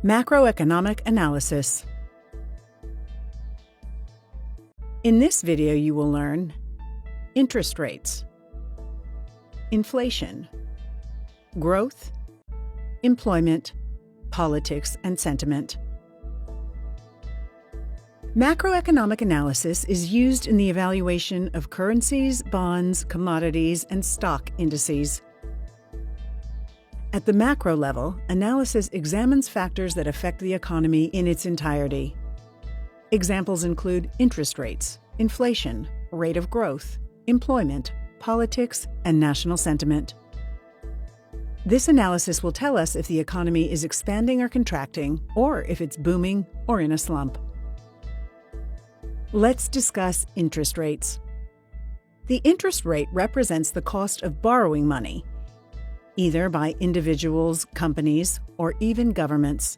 Macroeconomic analysis. In this video, you will learn interest rates, inflation, growth, employment, politics, and sentiment. Macroeconomic analysis is used in the evaluation of currencies, bonds, commodities, and stock indices. At the macro level, analysis examines factors that affect the economy in its entirety. Examples include interest rates, inflation, rate of growth, employment, politics, and national sentiment. This analysis will tell us if the economy is expanding or contracting, or if it's booming or in a slump. Let's discuss interest rates. The interest rate represents the cost of borrowing money, either by individuals, companies, or even governments.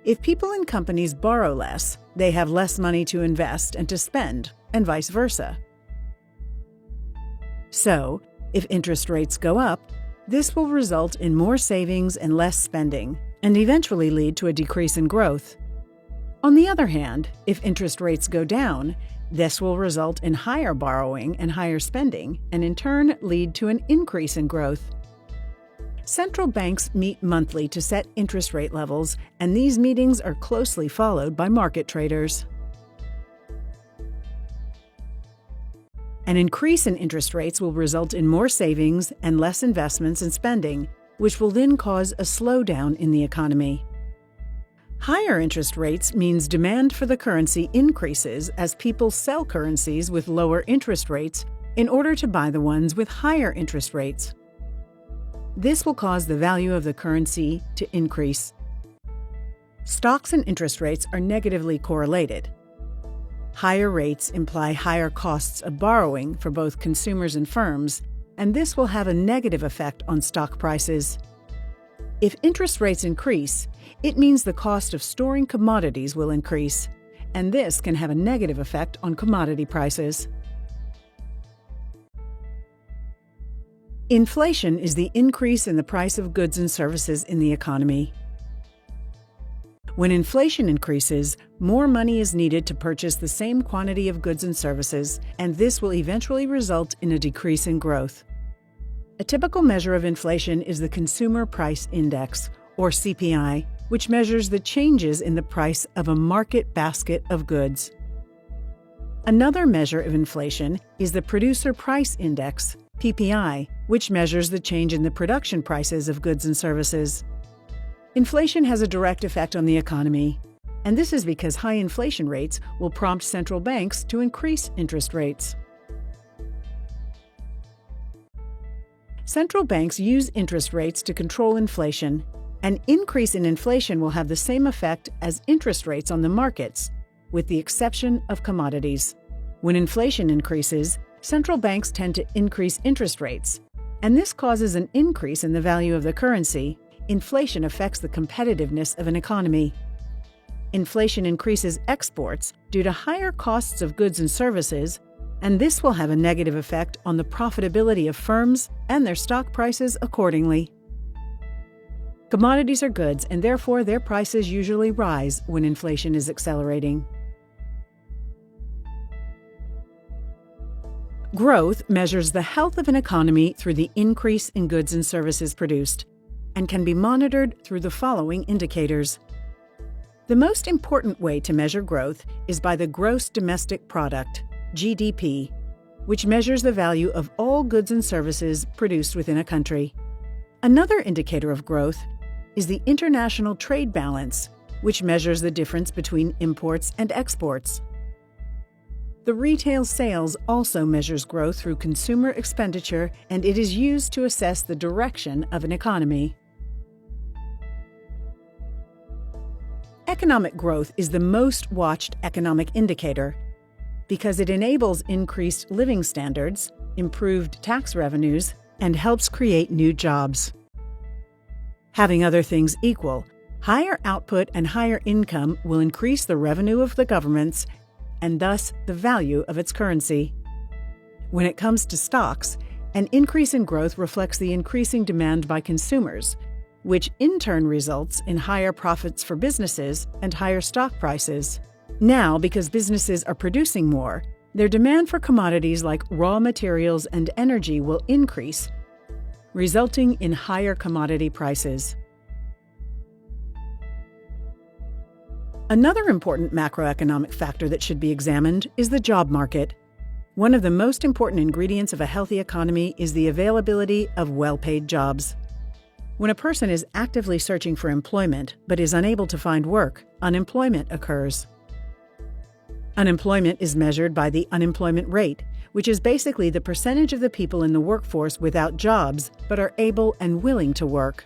If people and companies borrow less, they have less money to invest and to spend, and vice versa. So, if interest rates go up, this will result in more savings and less spending, and eventually lead to a decrease in growth. On the other hand, if interest rates go down, this will result in higher borrowing and higher spending, and in turn lead to an increase in growth. Central banks meet monthly to set interest rate levels, and these meetings are closely followed by market traders. An increase in interest rates will result in more savings and less investments and spending, which will then cause a slowdown in the economy. Higher interest rates means demand for the currency increases as people sell currencies with lower interest rates in order to buy the ones with higher interest rates. This will cause the value of the currency to increase. Stocks and interest rates are negatively correlated. Higher rates imply higher costs of borrowing for both consumers and firms, and this will have a negative effect on stock prices. If interest rates increase, it means the cost of storing commodities will increase, and this can have a negative effect on commodity prices. Inflation is the increase in the price of goods and services in the economy. When inflation increases, more money is needed to purchase the same quantity of goods and services, and this will eventually result in a decrease in growth. A typical measure of inflation is the Consumer Price Index, or CPI, which measures the changes in the price of a market basket of goods. Another measure of inflation is the Producer Price Index, PPI, which measures the change in the production prices of goods and services. Inflation has a direct effect on the economy, and this is because high inflation rates will prompt central banks to increase interest rates. Central banks use interest rates to control inflation. An increase in inflation will have the same effect as interest rates on the markets, with the exception of commodities. When inflation increases, central banks tend to increase interest rates, and this causes an increase in the value of the currency. Inflation affects the competitiveness of an economy. Inflation increases exports due to higher costs of goods and services, and this will have a negative effect on the profitability of firms and their stock prices accordingly. Commodities are goods, and therefore their prices usually rise when inflation is accelerating. Growth measures the health of an economy through the increase in goods and services produced, and can be monitored through the following indicators. The most important way to measure growth is by the Gross Domestic Product, GDP, which measures the value of all goods and services produced within a country. Another indicator of growth is the International Trade Balance, which measures the difference between imports and exports. The retail sales also measures growth through consumer expenditure, and it is used to assess the direction of an economy. Economic growth is the most watched economic indicator because it enables increased living standards, improved tax revenues, and helps create new jobs. Having other things equal, higher output and higher income will increase the revenue of the governments and thus the value of its currency. When it comes to stocks, an increase in growth reflects the increasing demand by consumers, which in turn results in higher profits for businesses and higher stock prices. Now, because businesses are producing more, their demand for commodities like raw materials and energy will increase, resulting in higher commodity prices. Another important macroeconomic factor that should be examined is the job market. One of the most important ingredients of a healthy economy is the availability of well-paid jobs. When a person is actively searching for employment but is unable to find work, unemployment occurs. Unemployment is measured by the unemployment rate, which is basically the percentage of the people in the workforce without jobs but are able and willing to work.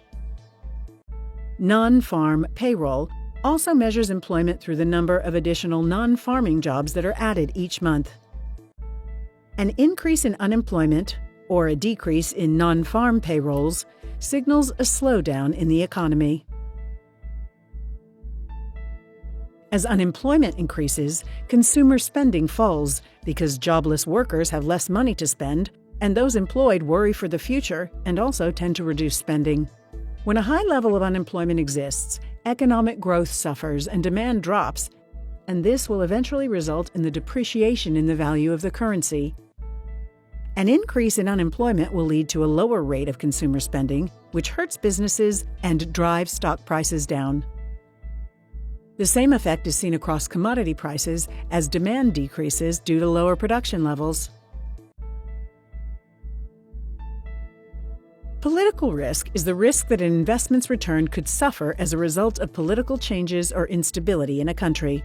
Non-farm payroll also measures employment through the number of additional non-farming jobs that are added each month. An increase in unemployment or a decrease in non-farm payrolls signals a slowdown in the economy. As unemployment increases, consumer spending falls because jobless workers have less money to spend, and those employed worry for the future and also tend to reduce spending. When a high level of unemployment exists, economic growth suffers and demand drops, and this will eventually result in the depreciation in the value of the currency. An increase in unemployment will lead to a lower rate of consumer spending, which hurts businesses and drives stock prices down. The same effect is seen across commodity prices as demand decreases due to lower production levels. Political risk is the risk that an investment's return could suffer as a result of political changes or instability in a country.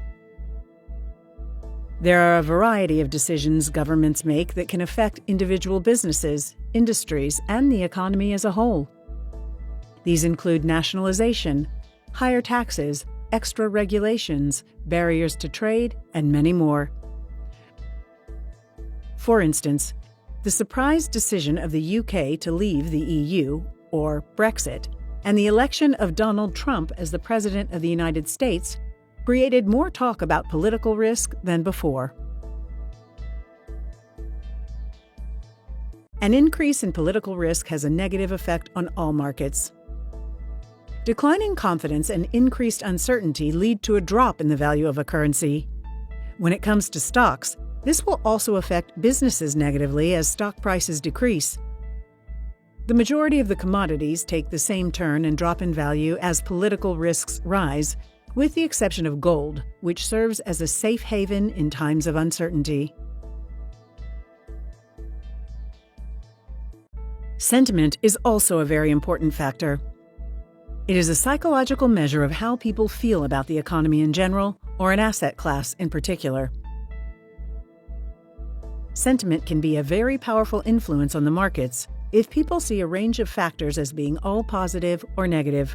There are a variety of decisions governments make that can affect individual businesses, industries, and the economy as a whole. These include nationalization, higher taxes, extra regulations, barriers to trade, and many more. For instance, the surprise decision of the UK to leave the EU, or Brexit, and the election of Donald Trump as the President of the United States created more talk about political risk than before. An increase in political risk has a negative effect on all markets. Declining confidence and increased uncertainty lead to a drop in the value of a currency. When it comes to stocks, this will also affect businesses negatively as stock prices decrease. The majority of the commodities take the same turn and drop in value as political risks rise, with the exception of gold, which serves as a safe haven in times of uncertainty. Sentiment is also a very important factor. It is a psychological measure of how people feel about the economy in general, or an asset class in particular. Sentiment can be a very powerful influence on the markets if people see a range of factors as being all positive or negative.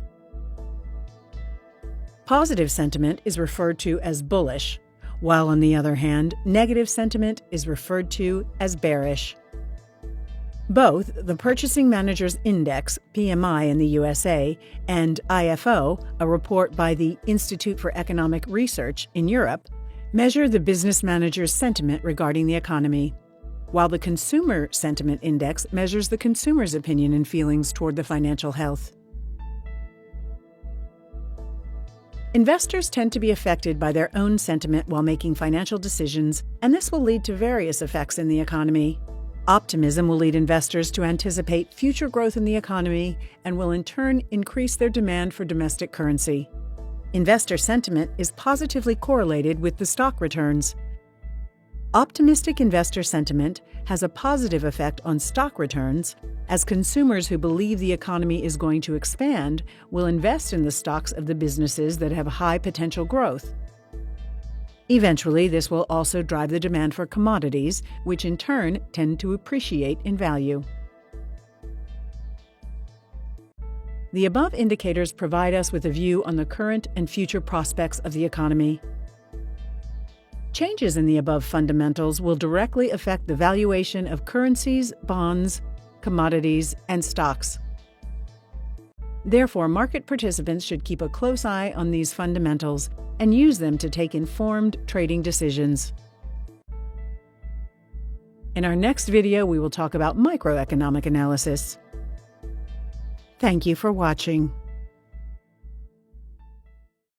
Positive sentiment is referred to as bullish, while on the other hand, negative sentiment is referred to as bearish. Both the Purchasing Managers' Index, PMI in the USA, and IFO, a report by the Institute for Economic Research in Europe, measure the business manager's sentiment regarding the economy, while the Consumer Sentiment Index measures the consumer's opinion and feelings toward the financial health. Investors tend to be affected by their own sentiment while making financial decisions, and this will lead to various effects in the economy. Optimism will lead investors to anticipate future growth in the economy and will in turn increase their demand for domestic currency. Investor sentiment is positively correlated with the stock returns. Optimistic investor sentiment has a positive effect on stock returns, as consumers who believe the economy is going to expand will invest in the stocks of the businesses that have high potential growth. Eventually, this will also drive the demand for commodities, which in turn tend to appreciate in value. The above indicators provide us with a view on the current and future prospects of the economy. Changes in the above fundamentals will directly affect the valuation of currencies, bonds, commodities, and stocks. Therefore, market participants should keep a close eye on these fundamentals and use them to take informed trading decisions. In our next video, we will talk about microeconomic analysis. Thank you for watching.